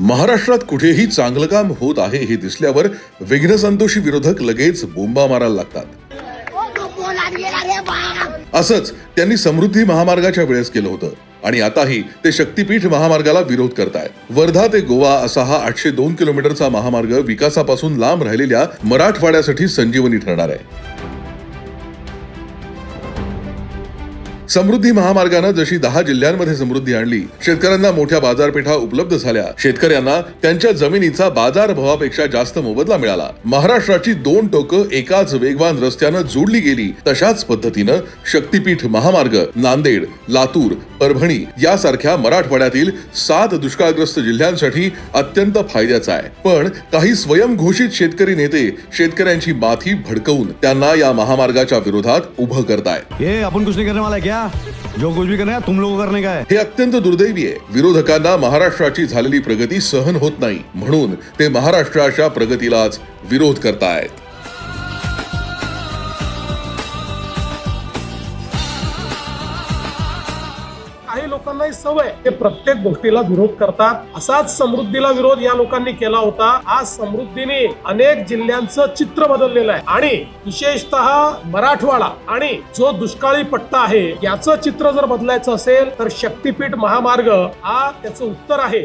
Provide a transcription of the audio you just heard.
महाराष्ट्रात कुठेही चांगलं काम होत आहे हे दिसल्यावर विघ्नसंतोषी विरोधक लगेच बोंबा मारायला लागतात. असंच त्यांनी समृद्धी महामार्गाच्या वेळेस केलं होतं आणि आताही ते शक्तीपीठ महामार्गाला विरोध करतायत. वर्धा ते गोवा असा हा 802 किलोमीटरचा महामार्ग विकासापासून लांब राहिलेल्या मराठवाड्यासाठी संजीवनी ठरणार आहे. समृद्धी महामार्गानं जशी 10 जिल्ह्यांमध्ये समृद्धी आणली, शेतकऱ्यांना मोठ्या बाजारपेठा उपलब्ध झाल्या, शेतकऱ्यांना त्यांच्या जमिनीचा बाजारभावापेक्षा जास्त मोबदला मिळाला, महाराष्ट्राची 2 टोकं एकाच वेगवान रस्त्यानं जोडली गेली, तशाच पद्धतीनं शक्तीपीठ महामार्ग नांदेड, लातूर, परभणी यासारख्या मराठवाड्यातील 7 दुष्काळग्रस्त जिल्ह्यांसाठी अत्यंत फायद्याचा आहे. पण काही स्वयंघोषित शेतकरी नेते शेतकऱ्यांची माथी भडकवून त्यांना या महामार्गाच्या विरोधात उभं करतायत. ये अपन कुछ नहीं करने वाला है क्या? जो कुछ भी करना है तुम लोगों को करने का है. हे अत्यंत दुर्दैवी आहे. विरोधकांना महाराष्ट्राची झालेली प्रगती सहन होत नाही, म्हणून ते महाराष्ट्राच्या प्रगतीलाच विरोध करतायत. काही लोकांना ही सवय, ते प्रत्येक गोष्टीला विरोध करतात. असाच समृद्धीला विरोध या लोकांनी केला होता. आज समृद्धीने अनेक जिल्ह्यांचं चित्र बदललेलं आहे आणि विशेषतः मराठवाडा आणि जो दुष्काळी पट्टा आहे याचं चित्र जर बदलायचं असेल तर शक्तीपीठ महामार्ग हा त्याचं उत्तर आहे.